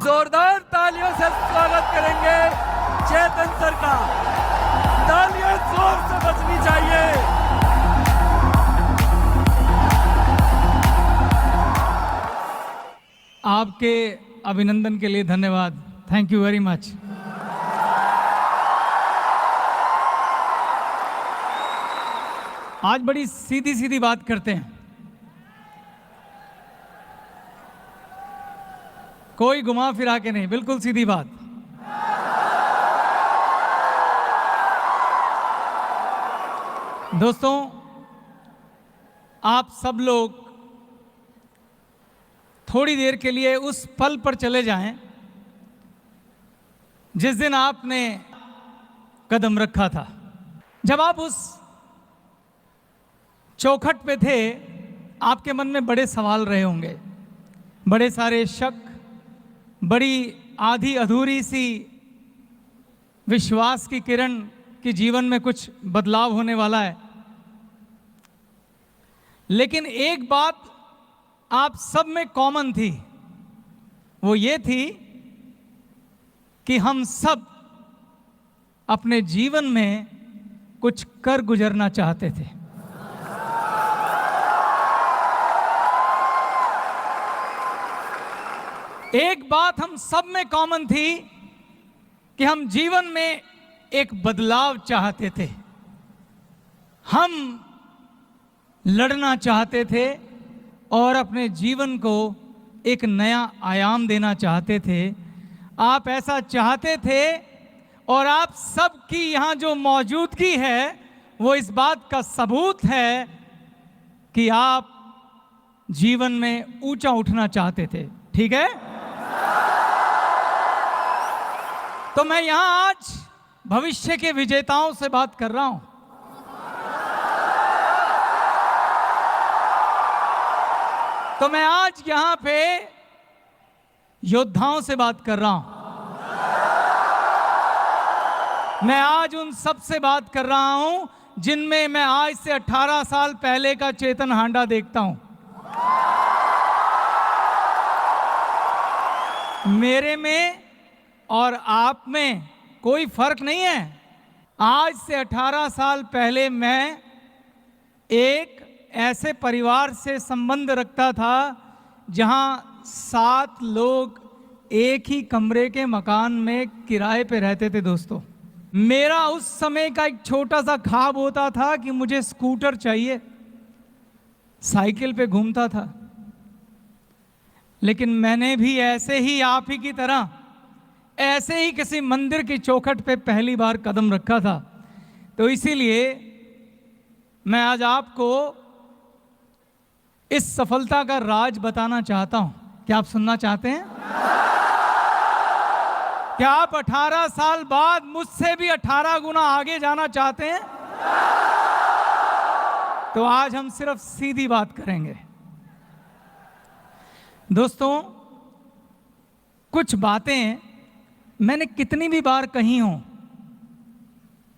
जोरदार तालियों से स्वागत करेंगे चेतन सर का। तालियां जोर से बजनी चाहिए। आपके अभिनंदन के लिए धन्यवाद। Thank you very much. आज बड़ी सीधी सीधी बात करते हैं, कोई घुमा फिरा के नहीं, बिल्कुल सीधी बात। दोस्तों, आप सब लोग थोड़ी देर के लिए उस पल पर चले जाएं जिस दिन आपने कदम रखा था। जब आप उस चौखट पे थे, आपके मन में बड़े सवाल रहे होंगे, बड़े सारे शक, बड़ी आधी अधूरी सी विश्वास की किरण कि जीवन में कुछ बदलाव होने वाला है। लेकिन एक बात आप सब में कॉमन थी, वो ये थी कि हम सब अपने जीवन में कुछ कर गुजरना चाहते थे। एक बात हम सब में कॉमन थी कि हम जीवन में एक बदलाव चाहते थे, हम लड़ना चाहते थे और अपने जीवन को एक नया आयाम देना चाहते थे। आप ऐसा चाहते थे और आप सबकी यहाँ जो मौजूदगी है वो इस बात का सबूत है कि आप जीवन में ऊंचा उठना चाहते थे। ठीक है? तो मैं यहाँ आज भविष्य के विजेताओं से बात कर रहा हूं। तो मैं आज यहां पे योद्धाओं से बात कर रहा हूं। मैं आज उन सब से बात कर रहा हूं जिनमें मैं आज से 18 साल पहले का चेतन हांडा देखता हूं। मेरे में और आप में कोई फर्क नहीं है। आज से 18 साल पहले मैं एक ऐसे परिवार से संबंध रखता था जहां 7 लोग एक ही कमरे के मकान में किराए पे रहते थे। दोस्तों, मेरा उस समय का एक छोटा सा ख्वाब होता था कि मुझे स्कूटर चाहिए, साइकिल पे घूमता था। लेकिन मैंने भी ऐसे ही आप ही की तरह ऐसे ही किसी मंदिर की चौखट पे पहली बार कदम रखा था। तो इसीलिए मैं आज आपको इस सफलता का राज बताना चाहता हूं। क्या आप सुनना चाहते हैं? क्या आप 18 साल बाद मुझसे भी 18 गुना आगे जाना चाहते हैं? तो आज हम सिर्फ सीधी बात करेंगे। दोस्तों, कुछ बातें मैंने कितनी भी बार कही हों,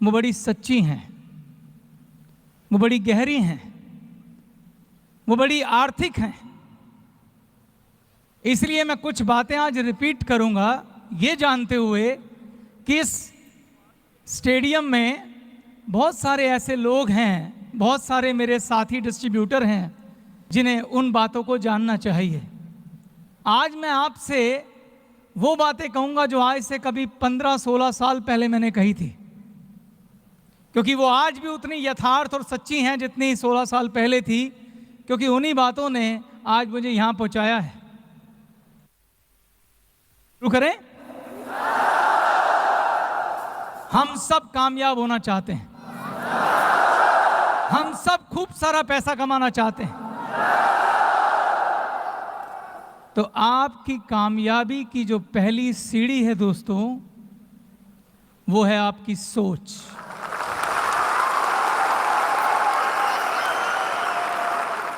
वो बड़ी सच्ची हैं, वो बड़ी गहरी हैं, वो बड़ी आर्थिक हैं। इसलिए मैं कुछ बातें आज रिपीट करूंगा, ये जानते हुए कि इस स्टेडियम में बहुत सारे ऐसे लोग हैं, बहुत सारे मेरे साथी डिस्ट्रीब्यूटर हैं जिन्हें उन बातों को जानना चाहिए। आज मैं आपसे वो बातें कहूंगा जो आज से कभी 15-16 साल पहले मैंने कही थी, क्योंकि वो आज भी उतनी यथार्थ और सच्ची हैं जितनी 16 साल पहले थी, क्योंकि उन्हीं बातों ने आज मुझे यहां पहुंचाया है। शुरू करें? हम सब कामयाब होना चाहते हैं, हम सब खूब सारा पैसा कमाना चाहते हैं। तो आपकी कामयाबी की जो पहली सीढ़ी है दोस्तों, वो है आपकी सोच।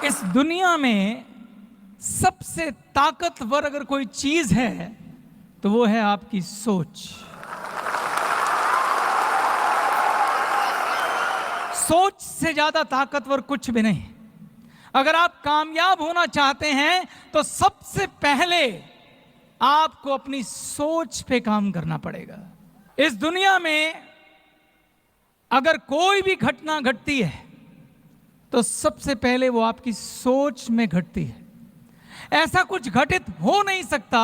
इस दुनिया में सबसे ताकतवर अगर कोई चीज है तो वो है आपकी सोच। सोच से ज्यादा ताकतवर कुछ भी नहीं। अगर आप कामयाब होना चाहते हैं तो सबसे पहले आपको अपनी सोच पे काम करना पड़ेगा। इस दुनिया में अगर कोई भी घटना घटती है तो सबसे पहले वो आपकी सोच में घटती है। ऐसा कुछ घटित हो नहीं सकता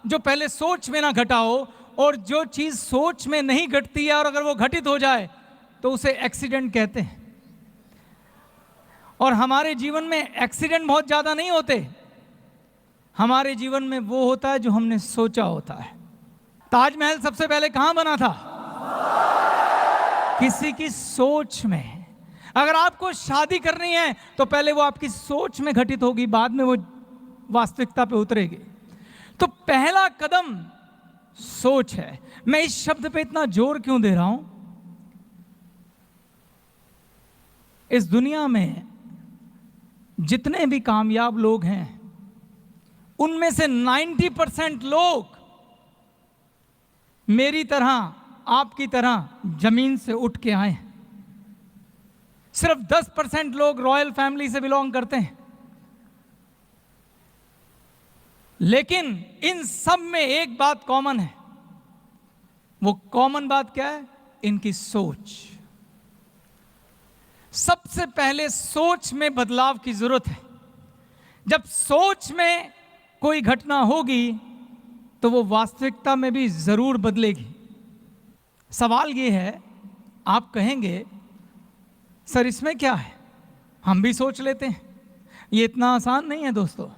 जो पहले सोच में ना घटा हो, और जो चीज सोच में नहीं घटती है और अगर वो घटित हो जाए तो उसे एक्सीडेंट कहते हैं। और हमारे जीवन में एक्सीडेंट बहुत ज्यादा नहीं होते, हमारे जीवन में वो होता है जो हमने सोचा होता है। ताजमहल सबसे पहले कहां बना था? किसी की सोच में। अगर आपको शादी करनी है तो पहले वो आपकी सोच में घटित होगी, बाद में वो वास्तविकता पे उतरेगी। तो पहला कदम सोच है। मैं इस शब्द पे इतना जोर क्यों दे रहा हूं? इस दुनिया में जितने भी कामयाब लोग हैं उनमें से 90% लोग मेरी तरह, आपकी तरह जमीन से उठ के आए हैं। सिर्फ 10% लोग रॉयल फैमिली से बिलोंग करते हैं। लेकिन इन सब में एक बात कॉमन है। वो कॉमन बात क्या है? इनकी सोच। सबसे पहले सोच में बदलाव की जरूरत है। जब सोच में कोई घटना होगी तो वो वास्तविकता में भी जरूर बदलेगी। सवाल ये है, आप कहेंगे सर इसमें क्या है, हम भी सोच लेते हैं। ये इतना आसान नहीं है दोस्तों।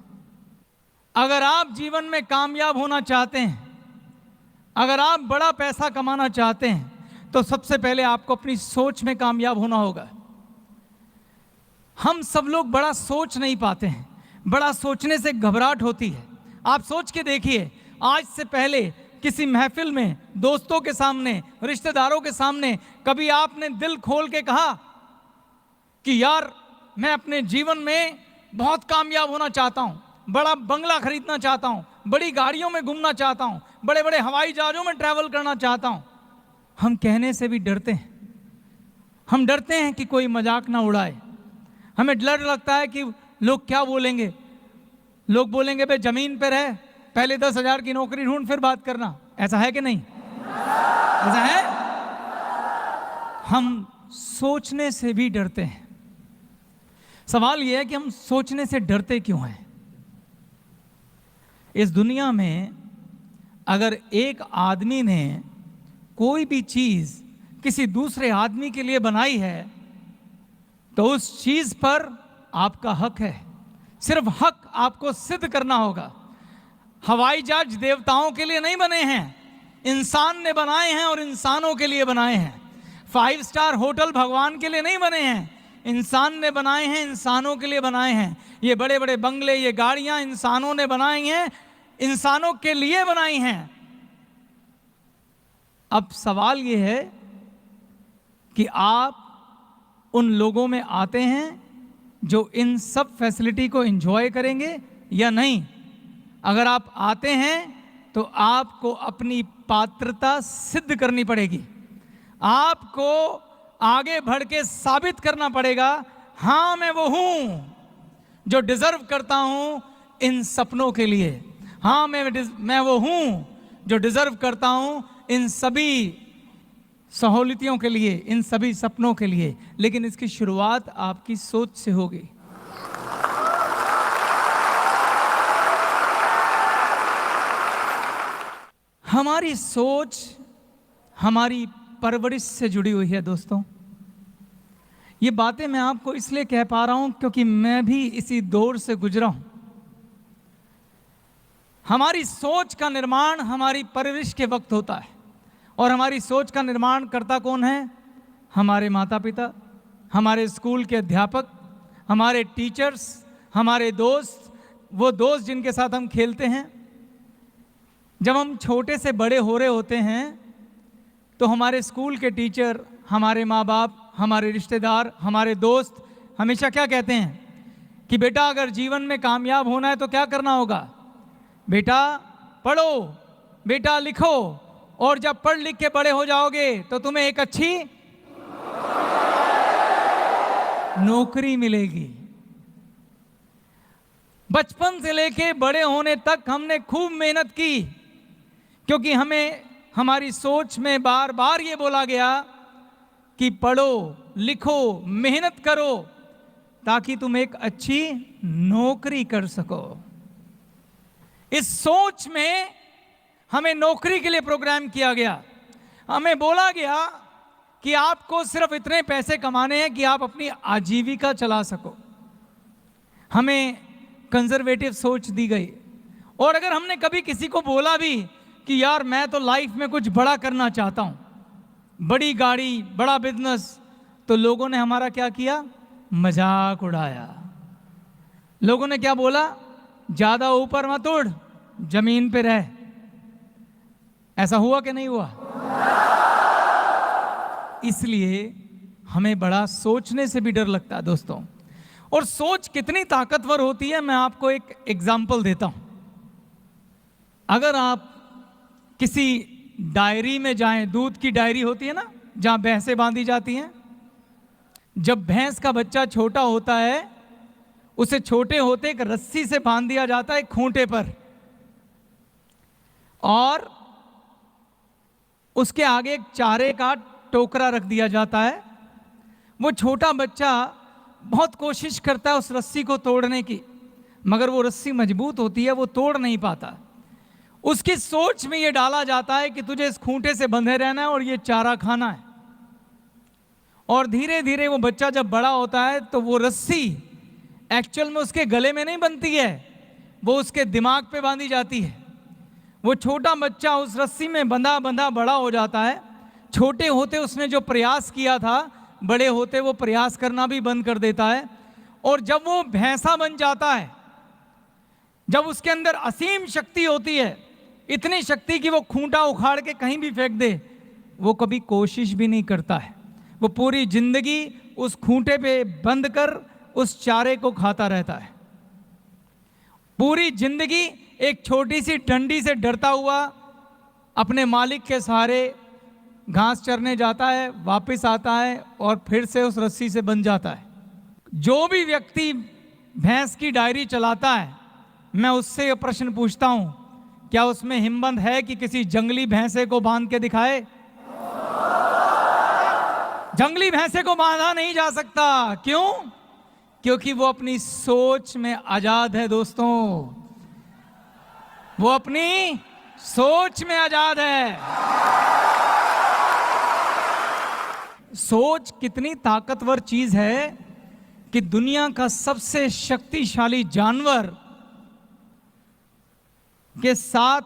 अगर आप जीवन में कामयाब होना चाहते हैं, अगर आप बड़ा पैसा कमाना चाहते हैं, तो सबसे पहले आपको अपनी सोच में कामयाब होना होगा। हम सब लोग बड़ा सोच नहीं पाते हैं, बड़ा सोचने से घबराहट होती है। आप सोच के देखिए, आज से पहले किसी महफिल में, दोस्तों के सामने, रिश्तेदारों के सामने कभी आपने दिल खोल के कहा कि यार मैं अपने जीवन में बहुत कामयाब होना चाहता हूं, बड़ा बंगला खरीदना चाहता हूं, बड़ी गाड़ियों में घूमना चाहता हूं, बड़े बड़े हवाई जहाजों में ट्रैवल करना चाहता हूं? हम कहने से भी डरते हैं। हम डरते हैं कि कोई मजाक ना उड़ाए। हमें डर लगता है कि लोग क्या बोलेंगे। लोग बोलेंगे भाई जमीन पे रह, पहले 10,000 की नौकरी ढूंढ फिर बात करना। ऐसा है कि नहीं? ऐसा है। हम सोचने से भी डरते हैं। सवाल यह है कि हम सोचने से डरते क्यों हैं? इस दुनिया में अगर एक आदमी ने कोई भी चीज किसी दूसरे आदमी के लिए बनाई है तो उस चीज पर आपका हक है। सिर्फ हक आपको सिद्ध करना होगा। हवाई जहाज देवताओं के लिए नहीं बने हैं, इंसान ने बनाए हैं और इंसानों के लिए बनाए हैं। 5 स्टार होटल भगवान के लिए नहीं बने हैं, इंसान ने बनाए हैं, इंसानों के लिए बनाए हैं। ये बड़े बड़े बंगले, ये गाड़ियां इंसानों ने बनाई हैं, इंसानों के लिए बनाई हैं। अब सवाल ये है कि आप उन लोगों में आते हैं जो इन सब फैसिलिटी को एंजॉय करेंगे या नहीं। अगर आप आते हैं तो आपको अपनी पात्रता सिद्ध करनी पड़ेगी। आपको आगे बढ़ के साबित करना पड़ेगा, हां मैं वो हूं जो डिजर्व करता हूं इन सपनों के लिए। हां मैं वो हूं जो डिजर्व करता हूं इन सभी सहूलियतों के लिए, इन सभी सपनों के लिए। लेकिन इसकी शुरुआत आपकी सोच से होगी। हमारी सोच हमारी परवरिश से जुड़ी हुई है दोस्तों। ये बातें मैं आपको इसलिए कह पा रहा हूं क्योंकि मैं भी इसी दौर से गुजरा हूं। हमारी सोच का निर्माण हमारी परवरिश के वक्त होता है, और हमारी सोच का निर्माण करता कौन है? हमारे माता पिता, हमारे स्कूल के अध्यापक, हमारे टीचर्स, हमारे दोस्त, वो दोस्त जिनके साथ हम खेलते हैं। जब हम छोटे से बड़े हो रहे होते हैं तो हमारे स्कूल के टीचर, हमारे माँ बाप, हमारे रिश्तेदार, हमारे दोस्त हमेशा क्या कहते हैं कि बेटा अगर जीवन में कामयाब होना है तो क्या करना होगा? बेटा पढ़ो, बेटा लिखो, और जब पढ़ लिख के बड़े हो जाओगे तो तुम्हें एक अच्छी नौकरी मिलेगी। बचपन से लेके बड़े होने तक हमने खूब मेहनत की, क्योंकि हमें हमारी सोच में बार बार ये बोला गया कि पढ़ो लिखो मेहनत करो ताकि तुम एक अच्छी नौकरी कर सको। इस सोच में हमें नौकरी के लिए प्रोग्राम किया गया। हमें बोला गया कि आपको सिर्फ इतने पैसे कमाने हैं कि आप अपनी आजीविका चला सको। हमें कंजर्वेटिव सोच दी गई। और अगर हमने कभी किसी को बोला भी कि यार मैं तो लाइफ में कुछ बड़ा करना चाहता हूं, बड़ी गाड़ी बड़ा बिजनेस, तो लोगों ने हमारा क्या किया? मजाक उड़ाया। लोगों ने क्या बोला? ज्यादा ऊपर मत उड़, जमीन पे रह। ऐसा हुआ कि नहीं हुआ? इसलिए हमें बड़ा सोचने से भी डर लगता है दोस्तों। और सोच कितनी ताकतवर होती है, मैं आपको एक एग्जाम्पल देता हूं। अगर आप किसी डायरी में जाएं, दूध की डायरी होती है ना, जहां भैंसें बांधी जाती हैं। जब भैंस का बच्चा छोटा होता है, उसे छोटे होते एक रस्सी से बांध दिया जाता है खूंटे पर, और उसके आगे एक चारे का टोकरा रख दिया जाता है। वो छोटा बच्चा बहुत कोशिश करता है उस रस्सी को तोड़ने की, मगर वो रस्सी मजबूत होती है, वो तोड़ नहीं पाता। उसकी सोच में ये डाला जाता है कि तुझे इस खूंटे से बंधे रहना है और ये चारा खाना है। और धीरे धीरे वो बच्चा जब बड़ा होता है तो वो रस्सी एक्चुअल में उसके गले में नहीं बनती है, वो उसके दिमाग पे बांधी जाती है। वो छोटा बच्चा उस रस्सी में बंधा बंधा बड़ा हो जाता है। छोटे होते उसने जो प्रयास किया था, बड़े होते वो प्रयास करना भी बंद कर देता है। और जब वो भैंसा बन जाता है, जब उसके अंदर असीम शक्ति होती है, इतनी शक्ति कि वो खूंटा उखाड़ के कहीं भी फेंक दे, वो कभी कोशिश भी नहीं करता है। वो पूरी जिंदगी उस खूंटे पे बंद कर उस चारे को खाता रहता है। पूरी जिंदगी एक छोटी सी डंडी से डरता हुआ अपने मालिक के सहारे घास चरने जाता है, वापस आता है और फिर से उस रस्सी से बंध जाता है। जो भी व्यक्ति भैंस की डायरी चलाता है, मैं उससे यह प्रश्न पूछता हूं, क्या उसमें हिम्मत है कि किसी जंगली भैंसे को बांध के दिखाए? जंगली भैंसे को बांधा नहीं जा सकता। क्यों? क्योंकि वो अपनी सोच में आजाद है दोस्तों। वो अपनी सोच में आजाद है। सोच कितनी ताकतवर चीज है कि दुनिया का सबसे शक्तिशाली जानवर के साथ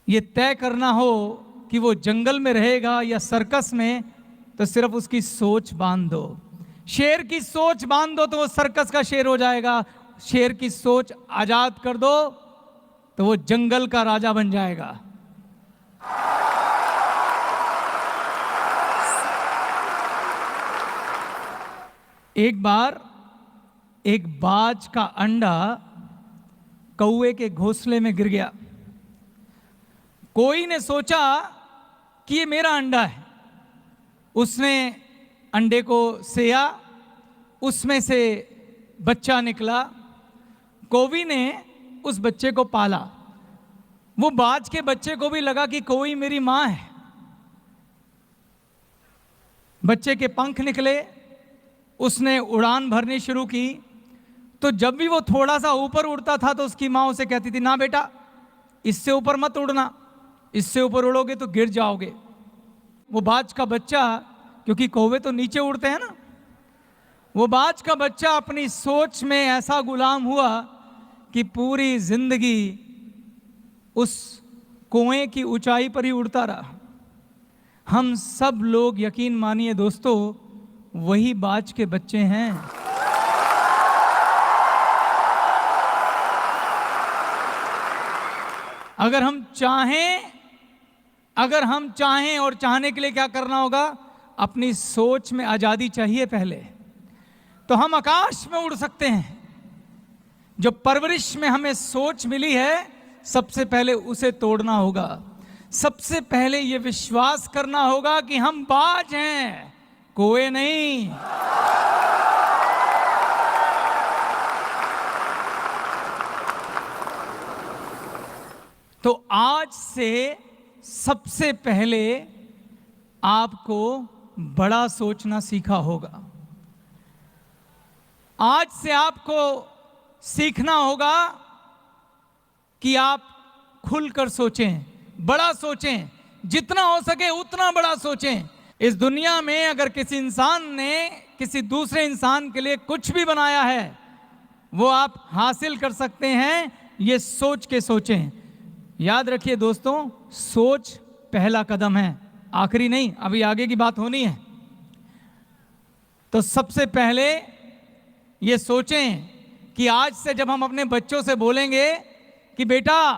ये तय करना हो कि वो जंगल में रहेगा या सर्कस में, तो सिर्फ उसकी सोच बांध दो। शेर की सोच बांध दो तो वो सर्कस का शेर हो जाएगा। शेर की सोच आजाद कर दो तो वो जंगल का राजा बन जाएगा। एक बार एक बाज का अंडा कौवे के घोंसले में गिर गया। कोई ने सोचा कि ये मेरा अंडा है। उसने अंडे को सेया, उसमें से बच्चा निकला। कौवी ने उस बच्चे को पाला। वो बाज के बच्चे को भी लगा कि कौवी मेरी मां है। बच्चे के पंख निकले, उसने उड़ान भरनी शुरू की। तो जब भी वो थोड़ा सा ऊपर उड़ता था तो उसकी मां उसे कहती थी, ना बेटा इससे ऊपर मत उड़ना, इससे ऊपर उड़ोगे तो गिर जाओगे। वो बाज का बच्चा, क्योंकि कौवे तो नीचे उड़ते हैं ना, वो बाज का बच्चा अपनी सोच में ऐसा गुलाम हुआ कि पूरी जिंदगी उस कुएं की ऊंचाई पर ही उड़ता रहा। हम सब लोग यकीन मानिए दोस्तों, वही बाज के बच्चे हैं। अगर हम चाहें और चाहने के लिए क्या करना होगा? अपनी सोच में आजादी चाहिए पहले, तो हम आकाश में उड़ सकते हैं। जो परवरिश में हमें सोच मिली है, सबसे पहले उसे तोड़ना होगा। सबसे पहले यह विश्वास करना होगा कि हम बाज हैं, कोई नहीं। तो आज से सबसे पहले आपको बड़ा सोचना सीखा होगा। आज से आपको सीखना होगा कि आप खुलकर सोचें, बड़ा सोचें, जितना हो सके उतना बड़ा सोचें। इस दुनिया में अगर किसी इंसान ने किसी दूसरे इंसान के लिए कुछ भी बनाया है, वो आप हासिल कर सकते हैं, ये सोच के सोचें। याद रखिए दोस्तों, सोच पहला कदम है, आखिरी नहीं, अभी आगे की बात होनी है। तो सबसे पहले ये सोचें कि आज से जब हम अपने बच्चों से बोलेंगे कि बेटा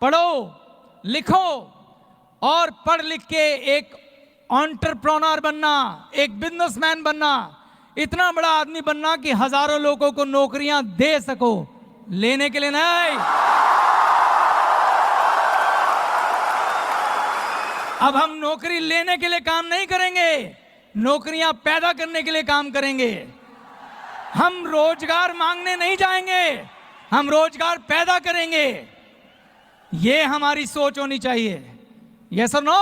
पढ़ो लिखो और पढ़ लिख के एक एंटरप्रेन्योर बनना, एक बिजनेसमैन बनना, इतना बड़ा आदमी बनना कि हजारों लोगों को नौकरियां दे सको, लेने के लिए नहीं। अब हम नौकरी लेने के लिए काम नहीं करेंगे, नौकरियां पैदा करने के लिए काम करेंगे। हम रोजगार मांगने नहीं जाएंगे, हम रोजगार पैदा करेंगे। ये हमारी सोच होनी चाहिए। यस और नो?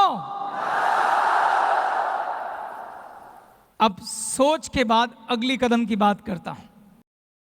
अब सोच के बाद अगली कदम की बात करता हूं।